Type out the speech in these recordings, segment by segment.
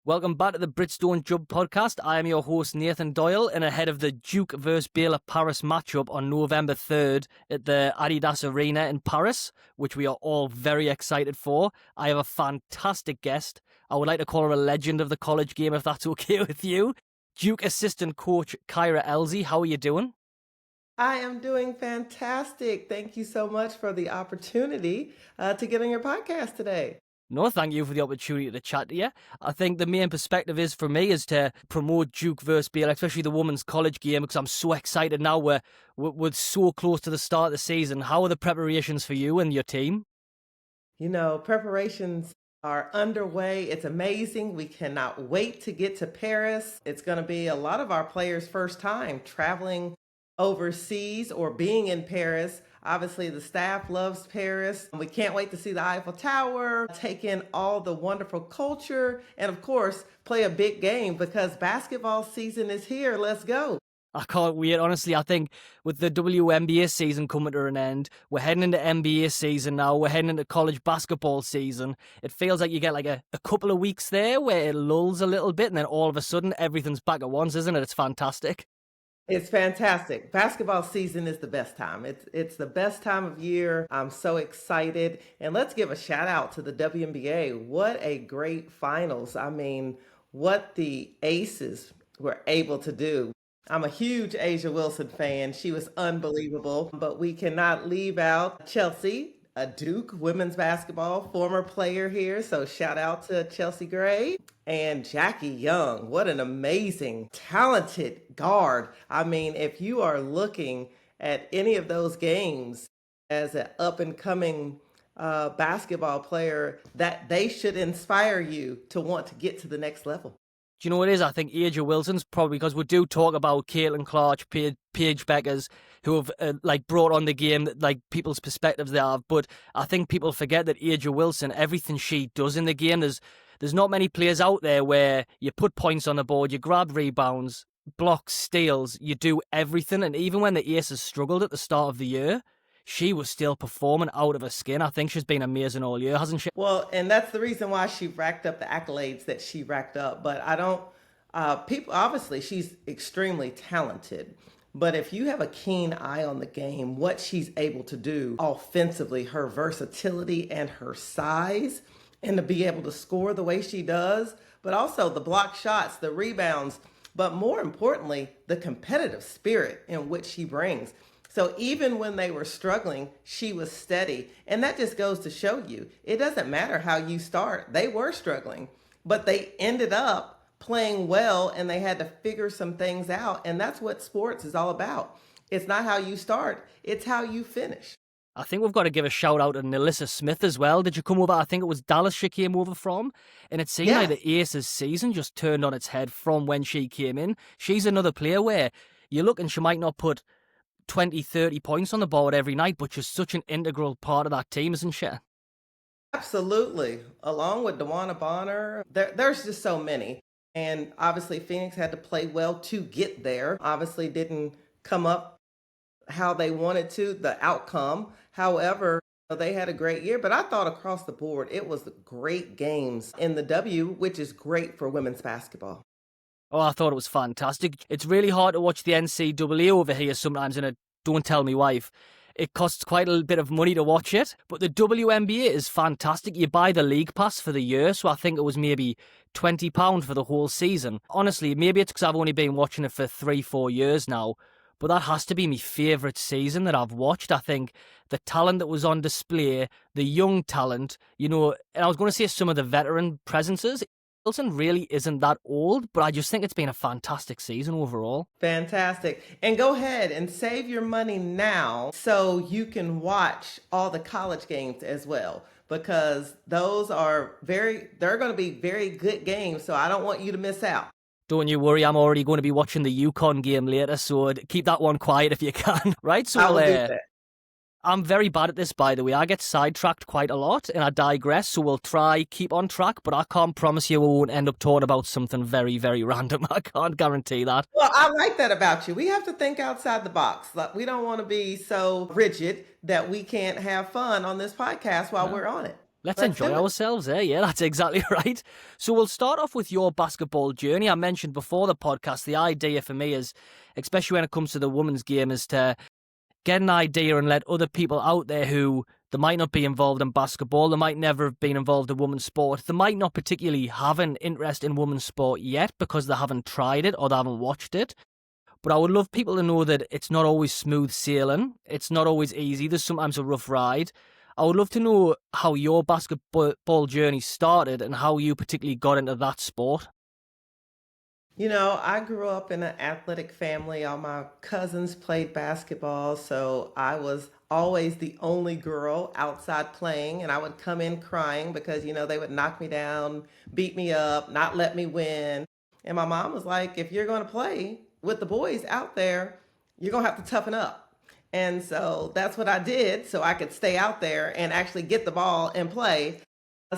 Welcome back to the Bridgestone Jump podcast. I am your host, Nathan Doyle, and ahead of the Duke vs Baylor Paris matchup on November 3rd at the Adidas Arena in Paris, which we are all very excited for, I have a fantastic guest. I would like to call her a legend of the college game, if that's okay with you. Duke assistant coach Kyra Elzy, how are you doing? I am doing fantastic. Thank you so much for the opportunity to get on your podcast today. No, thank you for the opportunity to chat to you. I think the main perspective is for me is to promote Duke versus Baylor, especially the women's college game, because I'm so excited now. We're so close to the start of the season. How are the preparations for you and your team? Preparations are underway. It's amazing. We cannot wait to get to Paris. It's going to be a lot of our players' first time traveling overseas or being in Paris. Obviously, the staff loves Paris. We can't wait to see the Eiffel Tower, take in all the wonderful culture, and of course, play a big game because basketball season is here. Let's go. I can't wait, honestly. I think with the WNBA season coming to an end, we're heading into NBA season now, we're heading into college basketball season. It feels like you get like a couple of weeks there where it lulls a little bit and then all of a sudden everything's back at once, isn't it? It's fantastic. It's fantastic. Basketball season is the best time. It's the best time of year. I'm so excited. And let's give a shout out to the WNBA. What a great finals. I mean, what the Aces were able to do. I'm a huge Asia Wilson fan. She was unbelievable. But we cannot leave out Chelsea, a Duke women's basketball former player here. So shout out to Chelsea Gray. And Jackie Young, what an amazing, talented guard. I mean, if you are looking at any of those games as an up and coming basketball player, that they should inspire you to want to get to the next level. Do you know what it is? I think Asia Wilson's probably because we do talk about Caitlin Clark, Paige Beckers, who have brought on the game, people's perspectives they have. But I think people forget that Asia Wilson, everything she does in the game, there's not many players out there where you put points on the board, you grab rebounds, blocks, steals, you do everything. And even when the Aces struggled at the start of the year, she was still performing out of her skin. I think she's been amazing all year, hasn't she? Well, and that's the reason why she racked up the accolades that she racked up. But I don't, people, obviously, she's extremely talented. But if you have a keen eye on the game, what she's able to do offensively, her versatility and her size, and to be able to score the way she does, but also the block shots, the rebounds, but more importantly, the competitive spirit in which she brings. So even when they were struggling, she was steady. And that just goes to show you, it doesn't matter how you start. They were struggling, but they ended up playing well and they had to figure some things out. And that's what sports is all about. It's not how you start, it's how you finish. I think we've got to give a shout out to Nalissa Smith as well. Did you come over? I think it was Dallas she came over from. And it seemed like the Aces season just turned on its head from when she came in. She's another player where you look and she might not put 20, 30 points on the board every night, but she's such an integral part of that team, isn't she? Absolutely. Along with DeWanna Bonner, there's just so many. And obviously Phoenix had to play well to get there. Obviously didn't come up how they wanted to, the outcome. However, they had a great year, but I thought across the board, it was great games in the W, which is great for women's basketball. Oh, I thought it was fantastic. It's really hard to watch the NCAA over here sometimes, and don't tell me wife. It costs quite a bit of money to watch it, but the WNBA is fantastic. You buy the league pass for the year, so I think it was maybe £20 for the whole season. Honestly, maybe it's because I've only been watching it for 3-4 years now, but that has to be my favourite season that I've watched. I think the talent that was on display, the young talent, and I was going to say some of the veteran presences. Wilson really isn't that old, but I just think it's been a fantastic season overall. Fantastic. And go ahead and save your money now so you can watch all the college games as well, because those are they're going to be very good games. So I don't want you to miss out. Don't you worry, I'm already going to be watching the UConn game later, so keep that one quiet if you can, right? So I will do that. I'm very bad at this, by the way. I get sidetracked quite a lot and I digress, so we'll try keep on track, but I can't promise you we won't end up talking about something very, very random. I can't guarantee that. Well, I like that about you. We have to think outside the box. Like, we don't want to be so rigid that we can't have fun on this podcast while we're on it. Let's Let's enjoy do it. ourselves, eh? Yeah, that's exactly right. So we'll start off with your basketball journey. I mentioned before the podcast, the idea for me is, especially when it comes to the women's game, is to get an idea and let other people out there who they might not be involved in basketball, they might never have been involved in women's sport, they might not particularly have an interest in women's sport yet because they haven't tried it or they haven't watched it. But I would love people to know that it's not always smooth sailing. It's not always easy. There's sometimes a rough ride. I would love to know how your basketball journey started and how you particularly got into that sport. I grew up in an athletic family. All my cousins played basketball, so I was always the only girl outside playing, and I would come in crying because, they would knock me down, beat me up, not let me win. And my mom was like, if you're going to play with the boys out there, you're going to have to toughen up. And so that's what I did so I could stay out there and actually get the ball and play.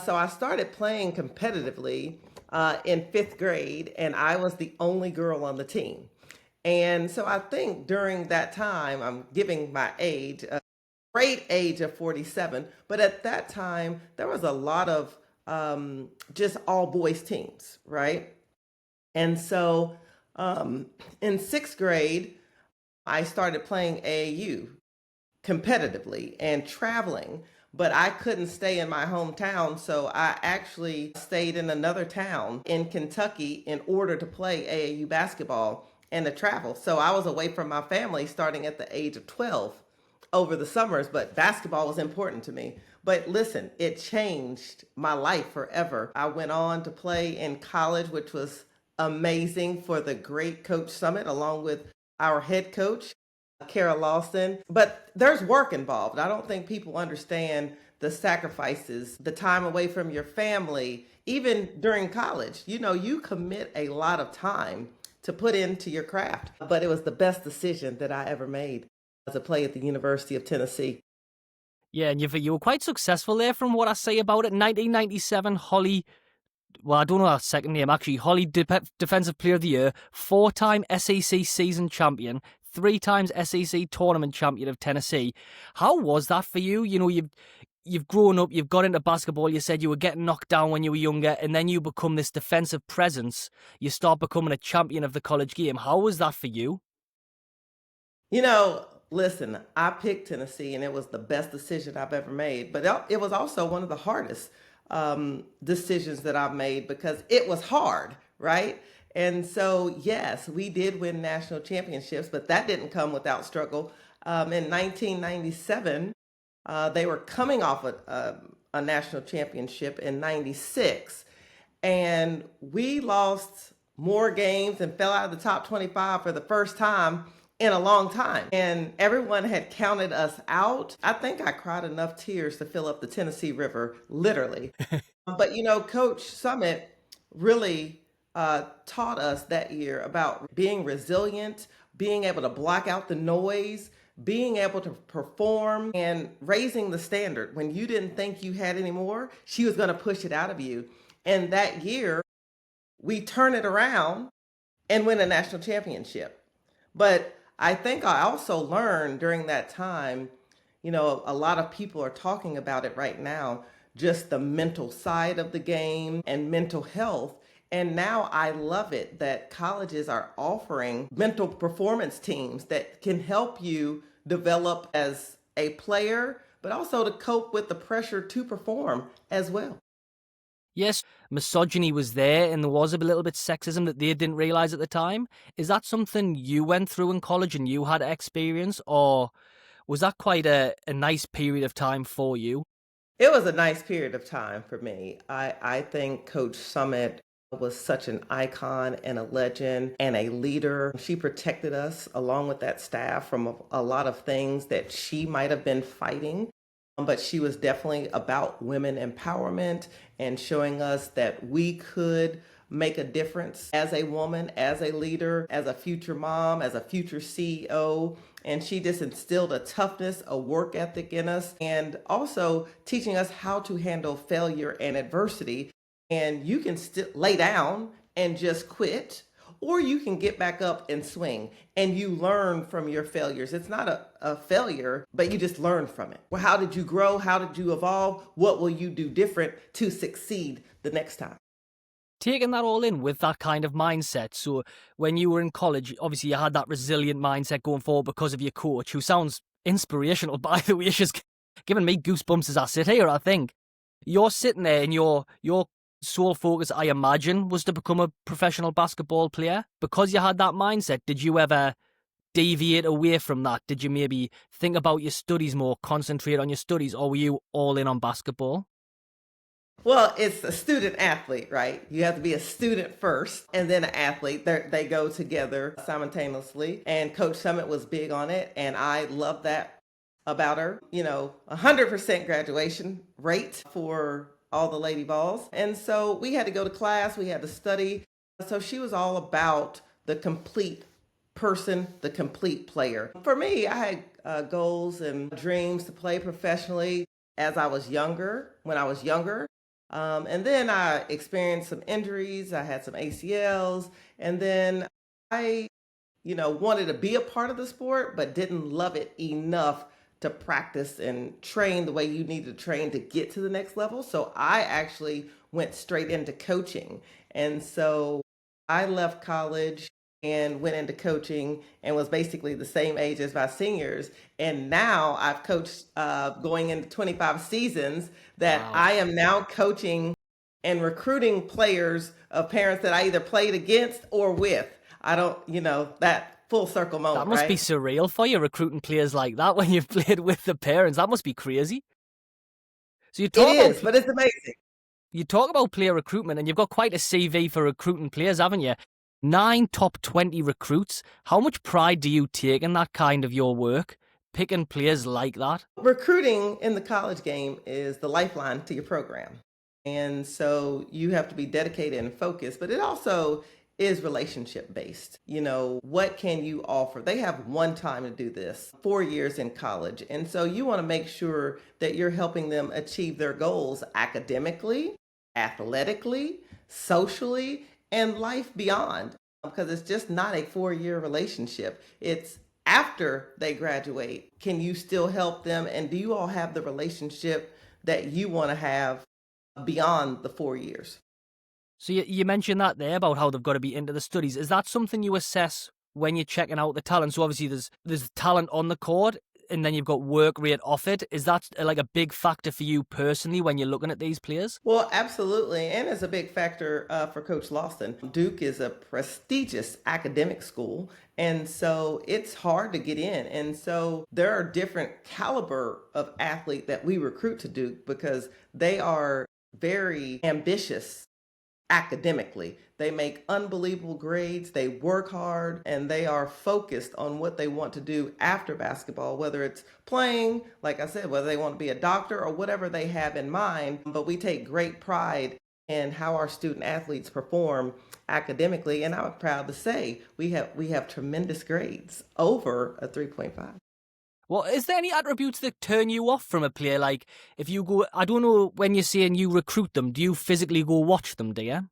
So I started playing competitively in fifth grade, and I was the only girl on the team. And so I think during that time, I'm giving my age, a great age of 47, but at that time, there was a lot of just all boys teams, right? And so in sixth grade, I started playing AAU competitively and traveling, but I couldn't stay in my hometown. So I actually stayed in another town in Kentucky in order to play AAU basketball and to travel. So I was away from my family starting at the age of 12 over the summers, but basketball was important to me. But listen, it changed my life forever. I went on to play in college, which was amazing for the great Coach Summit, along with our head coach, Kyra Elzy. But there's work involved. I don't think people understand the sacrifices, the time away from your family, even during college. You commit a lot of time to put into your craft. But it was the best decision that I ever made to play at the University of Tennessee. Yeah, and you were quite successful there from what I say about it. 1997, Holly, well, I don't know her second name actually, Holly Defensive Player of the Year, 4-time SEC season champion, 3 times SEC tournament champion of Tennessee. How was that for you? You've grown up, you've got into basketball, you said you were getting knocked down when you were younger, and then you become this defensive presence. You start becoming a champion of the college game. How was that for you? Listen, I picked Tennessee and it was the best decision I've ever made, but it was also one of the hardest decisions that I've made because it was hard, right? And so, yes, we did win national championships, but that didn't come without struggle. In 1997, they were coming off a national championship in 96, and we lost more games and fell out of the top 25 for the first time in a long time. And everyone had counted us out. I think I cried enough tears to fill up the Tennessee River, literally. But Coach Summit really taught us that year about being resilient, being able to block out the noise, being able to perform, and raising the standard. When you didn't think you had any more, she was going to push it out of you. And that year, we turn it around and win a national championship. But I think I also learned during that time, a lot of people are talking about it right now, just the mental side of the game and mental health. And now I love it that colleges are offering mental performance teams that can help you develop as a player, but also to cope with the pressure to perform as well. Yes, misogyny was there and there was a little bit sexism that they didn't realise at the time. Is that something you went through in college and you had experience, or was that quite a nice period of time for you? It was a nice period of time for me. I think Coach Summit was such an icon and a legend and a leader. She protected us along with that staff from a lot of things that she might have been fighting. But she was definitely about women empowerment and showing us that we could make a difference as a woman, as a leader, as a future mom, as a future CEO. And she just instilled a toughness, a work ethic in us, and also teaching us how to handle failure and adversity. And you can still lay down and just quit, or you can get back up and swing, and you learn from your failures. It's not a failure, but you just learn from it. Well, how did you grow? How did you evolve? What will you do different to succeed the next time? Taking that all in with that kind of mindset. So when you were in college, obviously you had that resilient mindset going forward because of your coach, who sounds inspirational, by the way. She's giving me goosebumps as I sit here, I think. You're sitting there and your sole focus, I imagine, was to become a professional basketball player. Because you had that mindset, did you ever deviate away from that? Did you maybe think about your studies more, concentrate on your studies, or were you all in on basketball? Well, it's a student athlete, right? You have to be a student first and then an athlete. They go together simultaneously. And Coach Summit was big on it. And I love that about her. 100% graduation rate for all the Lady Vols. And so we had to go to class, we had to study. So she was all about the complete person, the complete player. For me, I had goals and dreams to play professionally as I was younger, when I was younger. And then I experienced some injuries. I had some ACLs. And then I, wanted to be a part of the sport, but didn't love it enough to practice and train the way you need to train to get to the next level. So I actually went straight into coaching. And so I left college and went into coaching and was basically the same age as my seniors. And now I've coached going into 25 seasons that Wow. I am now coaching and recruiting players of parents that I either played against or with. I don't, that full circle moment, That must be right? surreal for you, recruiting players like that when you've played with the parents. That must be crazy. So It is, but it's amazing. you talk about player recruitment, and you've got quite a CV for recruiting players, haven't you? 9 top 20 recruits. How much pride do you take in that kind of your work, picking players like that? Recruiting in the college game is the lifeline to your program. And so you have to be dedicated and focused, but it also is relationship based. What can you offer? They have one time to do this, 4 years in college. And so you want to make sure that you're helping them achieve their goals academically, athletically, socially, and life beyond. Because it's just not a 4-year relationship. It's after they graduate. Can you still help them? And do you all have the relationship that you want to have beyond the 4 years? So you mentioned that there about how they've got to be into the studies. Is that something you assess when you're checking out the talent? So obviously there's talent on the court, and then you've got work rate off it. Is that like a big factor for you personally when you're looking at these players? Well, absolutely. And it's a big factor for Coach Lawson. Duke is a prestigious academic school. And so it's hard to get in. And so there are different caliber of athlete that we recruit to Duke because they are very ambitious academically. They make unbelievable grades, they work hard, and they are focused on what they want to do after basketball, whether it's playing, like I said, whether they want to be a doctor or whatever they have in mind. But we take great pride in how our student athletes perform academically, and I'm proud to say we have tremendous grades over a 3.5. Well, is there any attributes that turn you off from a player? Like, if you go, I don't know, when you're saying you recruit them, do you physically go watch them, do you?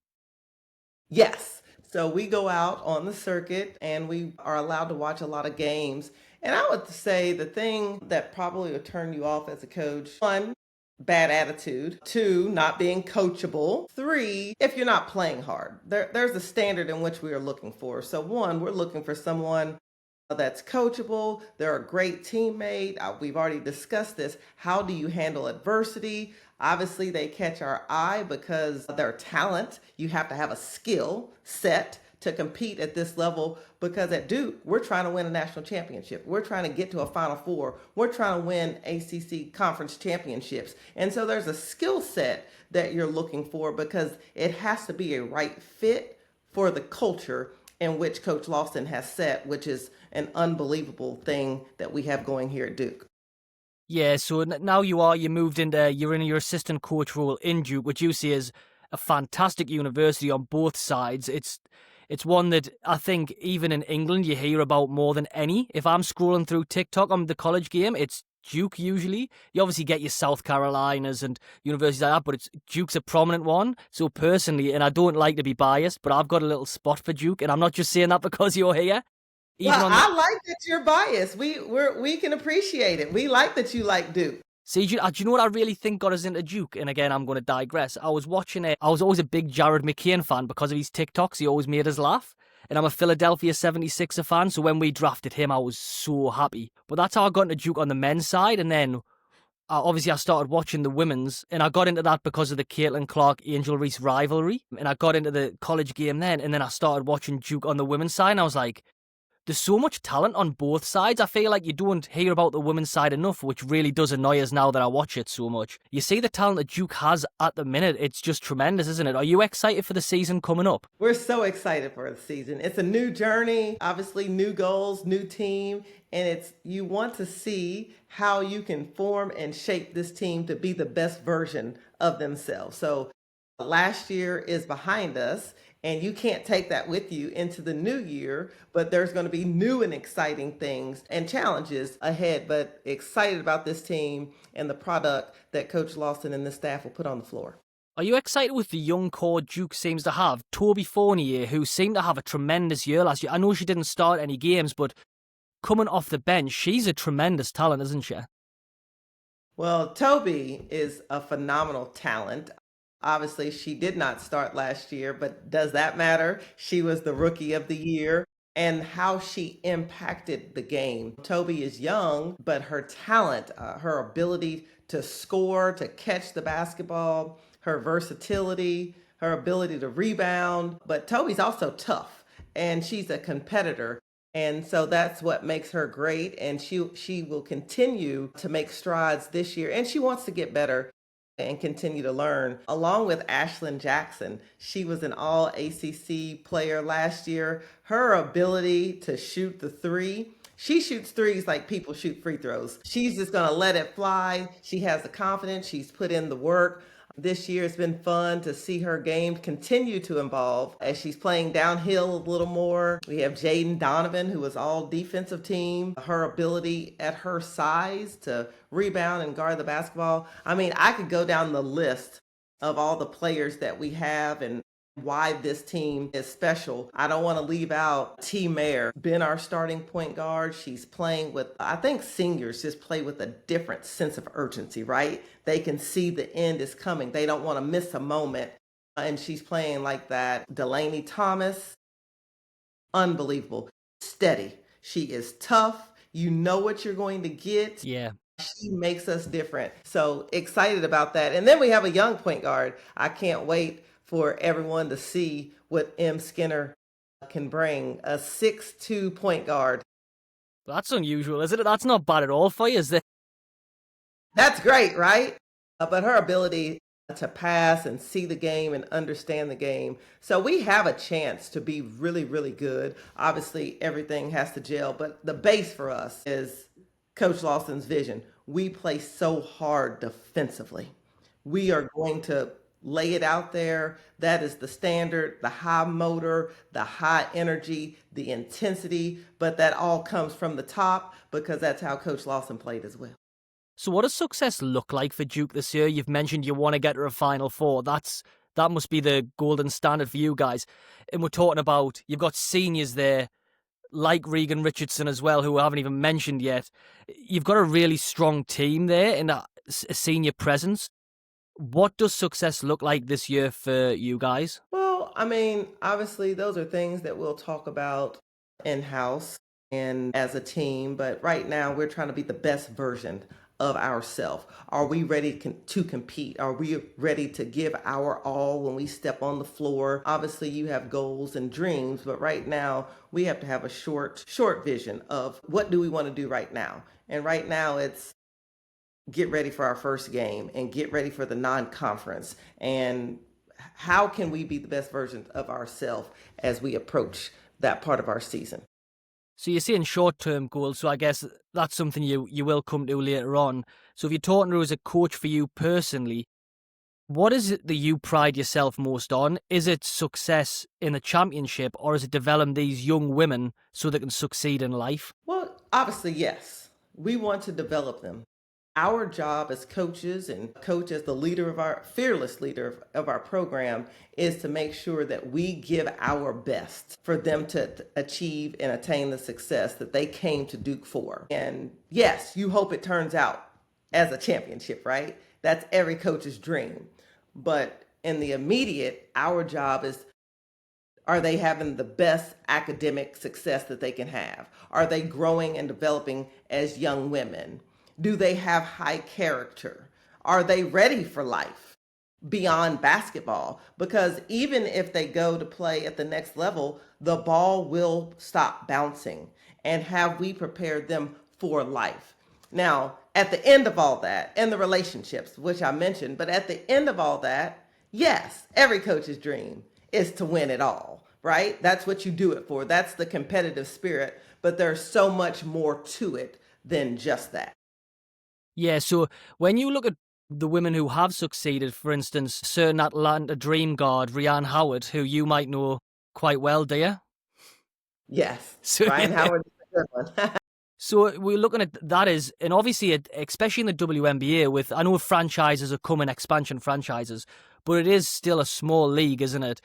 Yes. So we go out on the circuit and we are allowed to watch a lot of games. And I would say the thing that probably would turn you off as a coach, one, bad attitude. Two, not being coachable. Three, if you're not playing hard. There's a standard in which we are looking for. So one, we're looking for someone that's coachable. They're a great teammate. We've already discussed this. How do you handle adversity? Obviously, they catch our eye because of their talent. You have to have a skill set to compete at this level because at Duke, we're trying to win a national championship. We're trying to get to a Final Four. We're trying to win ACC conference championships. And so there's a skill set that you're looking for because it has to be a right fit for the culture in which Coach Lawson has set, which is an unbelievable thing that we have going here at Duke. Yeah, so now you moved into, you're in your assistant coach role in Duke, which you see is a fantastic university on both sides. It's one that I think even in England you hear about more than any. If I'm scrolling through TikTok on the college game, it's Duke usually. You obviously get your South Carolinas and universities like that, but Duke's a prominent one. So personally, and I don't like to be biased, but I've got a little spot for Duke, and I'm not just saying that because you're here. Even Well, on the I like that you're biased. We can appreciate it. We like that you like Duke. See, do you know what I really think got us into Duke? And again, I'm going to digress. I was watching it. I was always a big Jared McCain fan because of his TikToks. He always made us laugh. And I'm a Philadelphia 76er fan, so when we drafted him, I was so happy. But that's how I got into Duke on the men's side. And then, obviously, I started watching the women's. And I got into that because of the Caitlin Clark-Angel Reese rivalry. And I got into the college game then. And then I started watching Duke on the women's side. And I was like, there's so much talent on both sides. I feel like you don't hear about the women's side enough, which really does annoy us now that I watch it so much. You see the talent that Duke has at the minute. It's just tremendous, isn't it? Are you excited for the season coming up? We're so excited for the season. It's a new journey, obviously new goals, new team, and you want to see how you can form and shape this team to be the best version of themselves. So last year is behind us, and you can't take that with you into the new year, but there's going to be new and exciting things and challenges ahead. But excited about this team and the product that Coach Lawson and the staff will put on the floor. Are you excited with the young core Duke seems to have? Toby Fournier, who seemed to have a tremendous year last year. I know she didn't start any games, but coming off the bench, she's a tremendous talent, isn't she? Well, Toby is a phenomenal talent. Obviously, she did not start last year, but does that matter? She was the rookie of the year, and how she impacted the game. Toby is young, but her talent, her ability to score, to catch the basketball, her versatility, her ability to rebound. But Toby's also tough, and she's a competitor. And so that's what makes her great. And she will continue to make strides this year, and she wants to get better and continue to learn. Along with Ashlyn Jackson, she was an all ACC player last year. Her ability to shoot the three, she shoots threes like people shoot free throws. She's just going to let it fly. She has the confidence. She's put in the work. This year it's been fun to see her game continue to evolve as she's playing downhill a little more. We have Jaden Donovan, who is all defensive team. Her ability at her size to rebound and guard the basketball. I mean, I could go down the list of all the players that we have and why this team is special. I don't want to leave out T. Mayer, been our starting point guard. She's playing with, I think seniors just play with a different sense of urgency, right? They can see the end is coming. They don't want to miss a moment. And she's playing like that. Delaney Thomas, unbelievable. Steady. She is tough. You know what you're going to get. Yeah. She makes us different. So excited about that. And then we have a young point guard. I can't wait for everyone to see what M. Skinner can bring, a 6'2" point guard. That's unusual, isn't it? That's not bad at all for you, is it? That's great, right? But her ability to pass and see the game and understand the game. So we have a chance to be really, really good. Obviously, everything has to gel, but the base for us is Coach Lawson's vision. We play so hard defensively. We are going to lay it out there. That is the standard, the high motor, the high energy, the intensity, but that all comes from the top because that's how Coach Lawson played as well. So what does success look like for Duke this year? You've mentioned you want to get to a Final Four. That must be the golden standard for you guys. And we're talking about, you've got seniors there, like Regan Richardson as well, who I haven't even mentioned yet. You've got a really strong team there and a senior presence. What does success look like this year for you guys? Well, I mean, obviously, those are things that we'll talk about in-house and as a team. But right now, we're trying to be the best version of ourselves. Are we ready to compete? Are we ready to give our all when we step on the floor? Obviously, you have goals and dreams, but right now, we have to have a short vision of what do we want to do right now? And right now, it's get ready for our first game and get ready for the non-conference. And how can we be the best version of ourselves as we approach that part of our season? So you're saying short-term goals, so I guess that's something you will come to later on. So if you're talking to as a coach for you personally, what is it that you pride yourself most on? Is it success in the championship, or is it developing these young women so they can succeed in life? Well, obviously, yes. We want to develop them. Our job as coaches and coach as the leader of our fearless leader of our program is to make sure that we give our best for them to achieve and attain the success that they came to Duke for. And yes, you hope it turns out as a championship, right? That's every coach's dream. But in the immediate, our job is, are they having the best academic success that they can have? Are they growing and developing as young women? Do they have high character? Are they ready for life beyond basketball? Because even if they go to play at the next level, the ball will stop bouncing. And have we prepared them for life? Now, at the end of all that, and the relationships, which I mentioned, but at the end of all that, yes, every coach's dream is to win it all, right? That's what you do it for. That's the competitive spirit. But there's so much more to it than just that. Yeah, so when you look at the women who have succeeded, for instance, certain Atlanta Dream guard, Rhiannon Howard, who you might know quite well, do you? Yes, So, Ryan yeah. Howard is a good one. So we're looking at that is, and obviously, especially in the WNBA, with I know franchises are coming, expansion franchises, but it is still a small league, isn't it?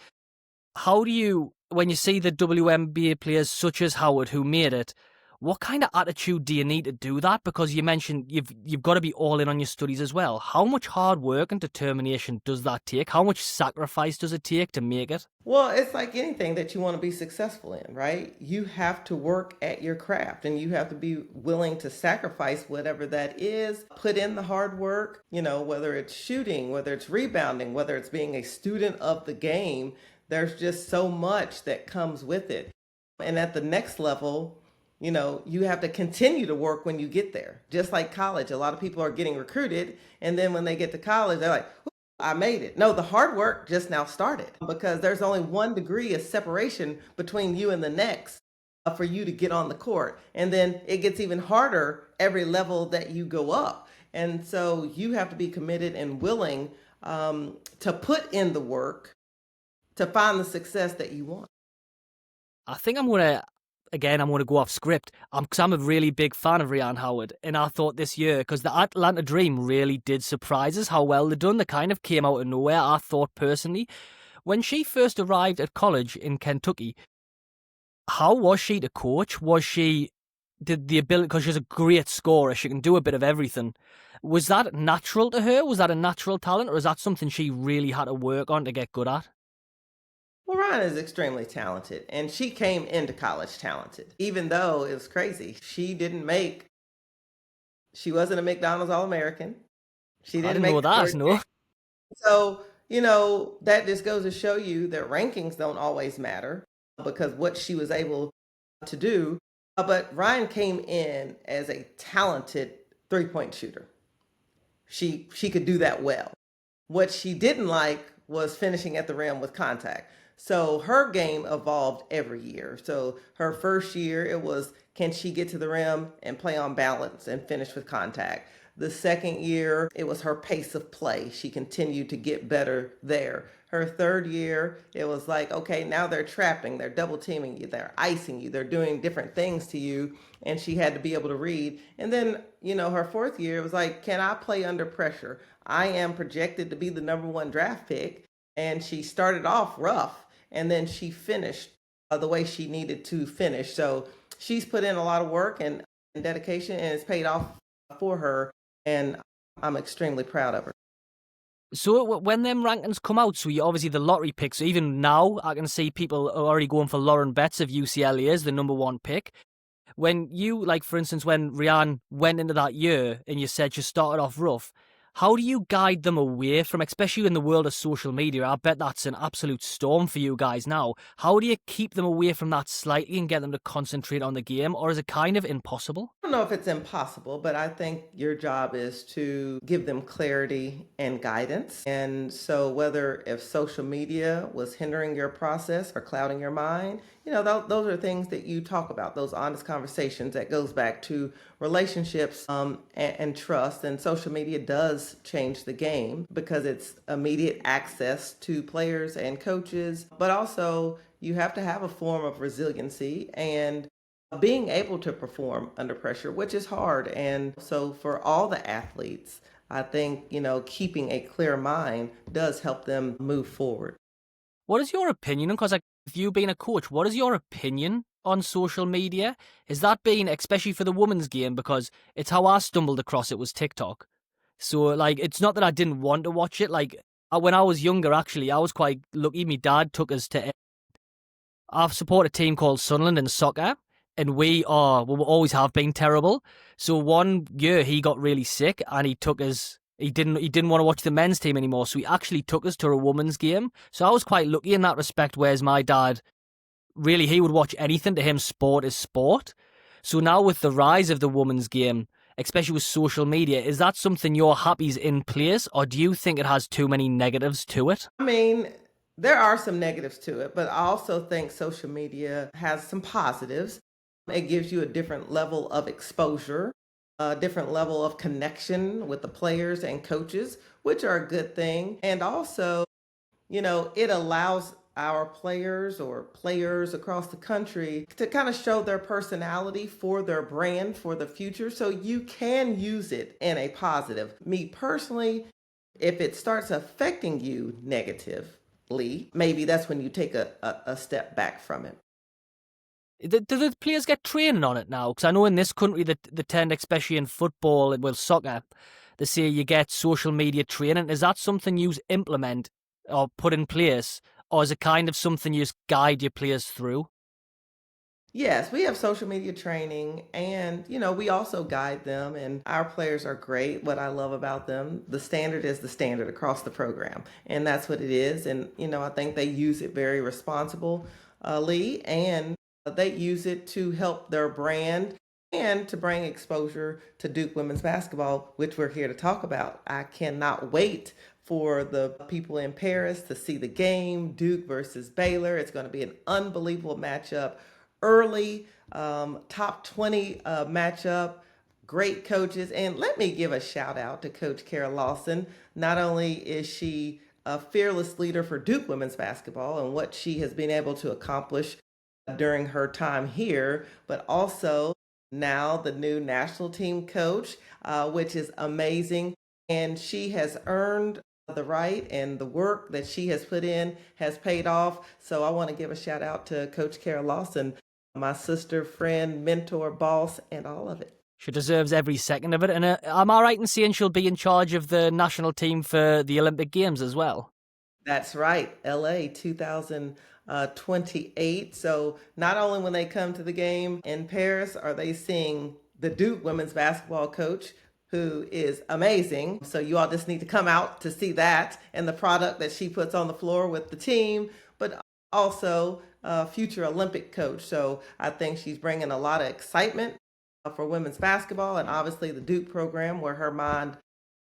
How do you, when you see the WNBA players such as Howard who made it, what kind of attitude do you need to do that? Because you mentioned you've got to be all in on your studies as well. How much hard work and determination does that take? How much sacrifice does it take to make it? Well, it's like anything that you want to be successful in, right? You have to work at your craft and you have to be willing to sacrifice whatever that is, put in the hard work, whether it's shooting, whether it's rebounding, whether it's being a student of the game. There's just so much that comes with it. And at the next level, you have to continue to work when you get there. Just like college, a lot of people are getting recruited, and then when they get to college, they're like, I made it. No, the hard work just now started because there's only 1 degree of separation between you and the next for you to get on the court. And then it gets even harder every level that you go up. And so you have to be committed and willing to put in the work to find the success that you want. I think I'm going to go off script because I'm a really big fan of Rhiannon Howard. And I thought this year, because the Atlanta Dream really did surprise us how well they'd done. They kind of came out of nowhere, I thought personally. When she first arrived at college in Kentucky, how was she to coach? Did the ability, because she's a great scorer, she can do a bit of everything. Was that natural to her? Was that a natural talent? Or is that something she really had to work on to get good at? Well, Ryan is extremely talented, and she came into college talented, even though it was crazy. She wasn't a McDonald's All-American. She I didn't didn't make know the that, first no. team. So, that just goes to show you that rankings don't always matter because what she was able to do. But Ryan came in as a talented three-point shooter. She could do that well. What she didn't like was finishing at the rim with contact. So her game evolved every year. So her first year, it was, can she get to the rim and play on balance and finish with contact? The second year, it was her pace of play. She continued to get better there. Her third year, it was like, okay, now they're trapping, they're double teaming you, they're icing you, they're doing different things to you. And she had to be able to read. And then, her fourth year, it was like, can I play under pressure? I am projected to be the #1 draft pick. And she started off rough and then she finished the way she needed to finish. So she's put in a lot of work and dedication, and it's paid off for her. And I'm extremely proud of her. So when them rankings come out, so you obviously the lottery picks, so even now I can see people are already going for Lauren Betts of UCLA as the #1 pick. When you, like for instance, when Rhiannon went into that year and you said she started off rough, how do you guide them away from, especially in the world of social media? I bet that's an absolute storm for you guys now. How do you keep them away from that slightly and get them to concentrate on the game, or is it kind of impossible? I don't know if it's impossible, but I think your job is to give them clarity and guidance. And so whether if social media was hindering your process or clouding your mind, those are things that you talk about, those honest conversations that goes back to relationships and trust. And social media does change the game because it's immediate access to players and coaches, but also you have to have a form of resiliency and being able to perform under pressure, which is hard. And so for all the athletes, I think, keeping a clear mind does help them move forward. What is your opinion? Because like, if you being a coach, what is your opinion on social media? Is that been, especially for the women's game, because it's how I stumbled across it was TikTok. So like, it's not that I didn't want to watch it. Like when I was younger, actually, I was quite lucky. My dad took us to. I support a team called Sunderland in soccer, and we always have been terrible. So one year he got really sick, and he took us. He didn't want to watch the men's team anymore, so he actually took us to a women's game. So I was quite lucky in that respect. Whereas my dad, really, he would watch anything. To him, sport is sport. So now with the rise of the women's game, especially with social media, is that something you're happy's in place, or do you think it has too many negatives to it? I mean, there are some negatives to it, but I also think social media has some positives. It gives you a different level of exposure, a different level of connection with the players and coaches, which are a good thing. And also, it allows our players or players across the country to kind of show their personality for their brand for the future. So you can use it in a positive. Me personally, if it starts affecting you negatively, maybe that's when you take a step back from it. Do the players get training on it now? Because I know in this country that they tend, especially in football and soccer, they say you get social media training. Is that something you implement or put in place, or is it kind of something you just guide your players through? Yes, we have social media training and, we also guide them and our players are great. What I love about them, the standard is the standard across the program. And that's what it is. And, I think they use it very responsibly and they use it to help their brand and to bring exposure to Duke women's basketball, which we're here to talk about. I cannot wait for the people in Paris to see the game, Duke versus Baylor. It's going to be an unbelievable matchup. Early top 20 matchup, great coaches. And let me give a shout out to Coach Kyra Elzy. Not only is she a fearless leader for Duke women's basketball and what she has been able to accomplish during her time here, but also now the new national team coach, which is amazing. And she has earned the right, and the work that she has put in has paid off. So I want to give a shout out to Coach Kyra Elzy, my sister, friend, mentor, boss, and all of it. She deserves every second of it. And am I right in saying she'll be in charge of the national team for the Olympic Games as well? That's right, LA 2028. So not only when they come to the game in Paris are they seeing the Duke women's basketball coach, who is amazing. So you all just need to come out to see that and the product that she puts on the floor with the team, but also future Olympic coach. So I think she's bringing a lot of excitement for women's basketball and obviously the Duke program where her mind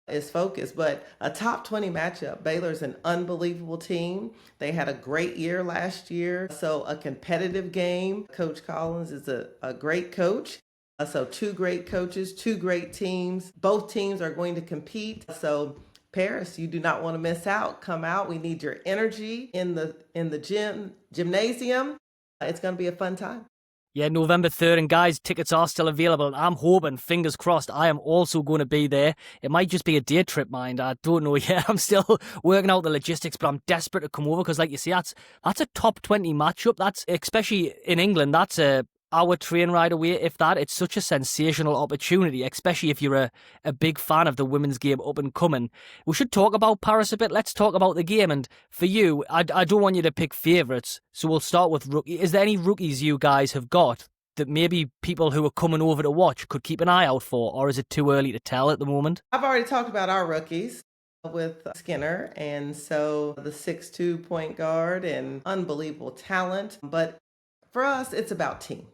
is focused. But a top 20 matchup. Baylor's an unbelievable team. They had a great year last year. So a competitive game. Coach Collins is a great coach. So two great coaches, two great teams. Both teams are going to compete. So Paris, you do not want to miss out. Come out. We need your energy in the gymnasium. It's going to be a fun time. Yeah, November 3rd, and guys, tickets are still available. And I'm hoping, fingers crossed, I am also going to be there. It might just be a day trip, mind. I don't know yet. I'm still working out the logistics, but I'm desperate to come over because, like you see, that's a top 20 matchup. That's, especially in England, that's a hour train ride away. If that, it's such a sensational opportunity, especially if you're a big fan of the women's game up and coming. We should talk about Paris a bit. Let's talk about the game. And for you, I don't want you to pick favourites, so we'll start with rookie. Is there any rookies you guys have got that maybe people who are coming over to watch could keep an eye out for, or is it too early to tell at the moment? I've already talked about our rookies with Skinner, and so the 6'2" point guard and unbelievable talent. But for us, it's about team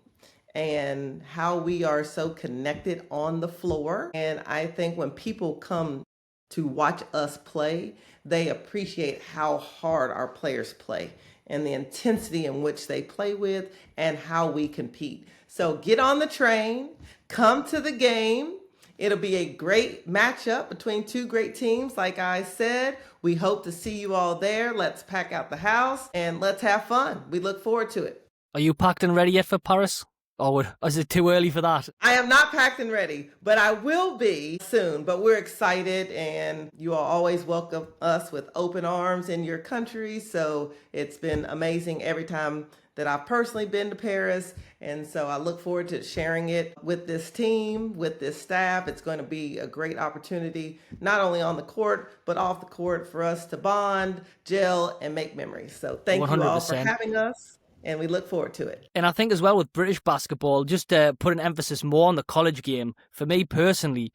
and how we are so connected on the floor. And I think when people come to watch us play, they appreciate how hard our players play and the intensity in which they play with and how we compete. So get on the train, come to the game. It'll be a great matchup between two great teams. Like I said, we hope to see you all there. Let's pack out the house and let's have fun. We look forward to it. Are you packed and ready yet for Paris? Or is it too early for that? I am not packed and ready, but I will be soon. But we're excited, and you all always welcome us with open arms in your country. So it's been amazing every time that I've personally been to Paris. And so I look forward to sharing it with this team, with this staff. It's going to be a great opportunity, not only on the court, but off the court for us to bond, gel, and make memories. So thank you all for 100%. having us, and we look forward to it. And I think as well with British basketball, just to put an emphasis more on the college game, for me personally,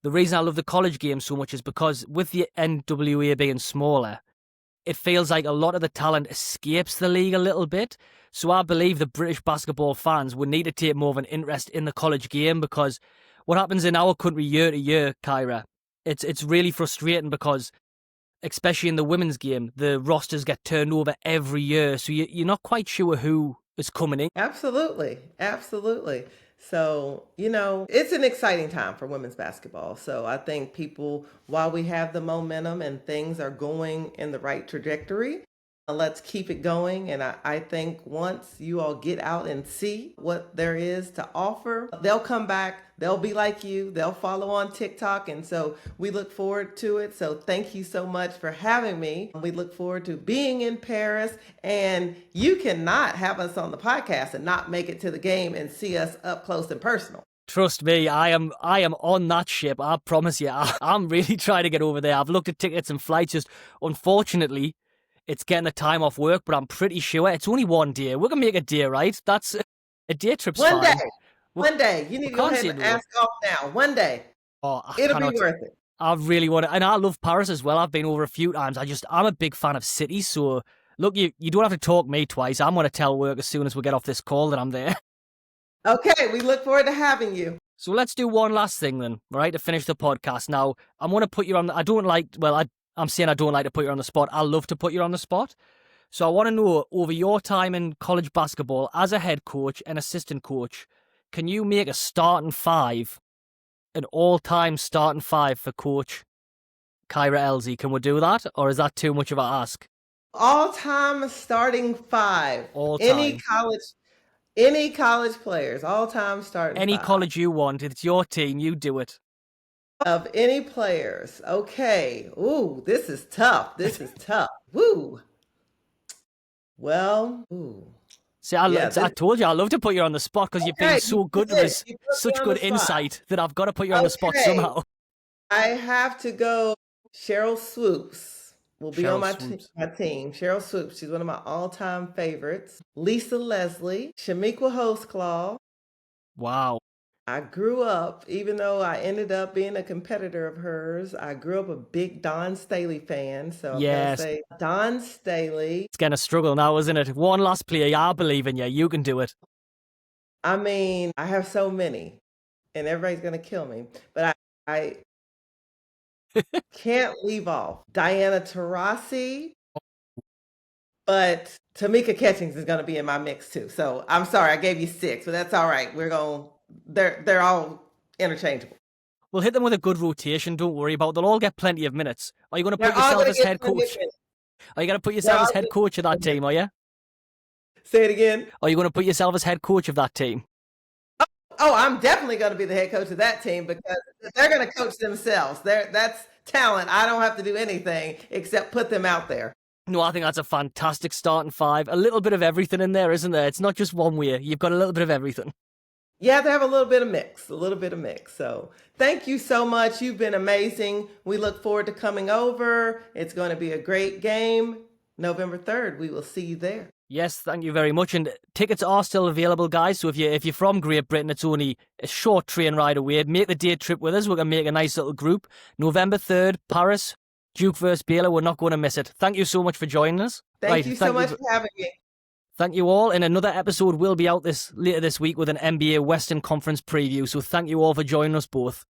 the reason I love the college game so much is because with the NWA being smaller, it feels like a lot of the talent escapes the league a little bit. So I believe the British basketball fans would need to take more of an interest in the college game, because what happens in our country year to year, Kyra, it's really frustrating because, especially in the women's game, the rosters get turned over every year. So you're not quite sure who is coming in. Absolutely. Absolutely. So, it's an exciting time for women's basketball. So I think people, while we have the momentum and things are going in the right trajectory, let's keep it going. And I think once you all get out and see what there is to offer, they'll come back. They'll be like you. They'll follow on TikTok. And so we look forward to it. So thank you so much for having me. We look forward to being in Paris. And you cannot have us on the podcast and not make it to the game and see us up close and personal. Trust me, I am on that ship. I promise you. I'm really trying to get over there. I've looked at tickets and flights. Just unfortunately, it's getting the time off work, but I'm pretty sure it's only one day. We're going to make a day, right? That's a day trip's One fine. day. One day. You need to go ahead and ask off now. One day. Oh, It'll be worth it. I really want to. And I love Paris as well. I've been over a few times. I'm a big fan of cities. So, look, you don't have to talk me twice. I'm going to tell work as soon as we get off this call that I'm there. Okay. We look forward to having you. So let's do one last thing then, right, to finish the podcast. Now, I'm going to put you on... I'm saying I don't like to put you on the spot. I love to put you on the spot. So I want to know, over your time in college basketball as a head coach and assistant coach, can you make a starting five, an all-time starting five for Coach Kyra Elzy? Can we do that? Or is that too much of a ask? All-time starting five. All time. Any college players. All-time starting Any five. college you want. It's your team. You do it. Of any players. Okay. Ooh, this is tough. This is tough. Woo. Well, ooh. See, I told you I love to put you on the spot because you've been so good at this, such good insight that I've got to put you on the spot somehow. I have to go. Cheryl Swoops will be on my team. Cheryl Swoops, she's one of my all-time favorites. Lisa Leslie, Shamiqua Hostclaw. Wow. I grew up, even though I ended up being a competitor of hers, I grew up a big Don Staley fan. So I'm going to say Don Staley. It's going to struggle now, isn't it? One last player. I believe in you. You can do it. I mean, I have so many, and everybody's going to kill me. But I can't leave off Diana Taurasi. But Tamika Catchings is going to be in my mix too. So I'm sorry, I gave you 6, but that's all right. They're all interchangeable. We'll hit them with a good rotation. Don't worry about it. They'll all get plenty of minutes. Are you going to put yourself as head coach? Are you going to put yourself as head coach of that team, are you? Say it again. Are you going to put yourself as head coach of that team? Oh, I'm definitely going to be the head coach of that team because they're going to coach themselves. That's talent. I don't have to do anything except put them out there. No, I think that's a fantastic starting five. A little bit of everything in there, isn't there? It's not just one way. You've got a little bit of everything. You have to have a little bit of mix. So thank you so much. You've been amazing. We look forward to coming over. It's going to be a great game. November 3rd, we will see you there. Yes, thank you very much. And tickets are still available, guys. So if you're from Great Britain, it's only a short train ride away. Make the day trip with us. We're going to make a nice little group. November 3rd, Paris, Duke vs. Baylor. We're not going to miss it. Thank you so much for joining us. Thank you so much for having me. Thank you all. And another episode will be out later this week with an NBA Western Conference preview. So thank you all for joining us both.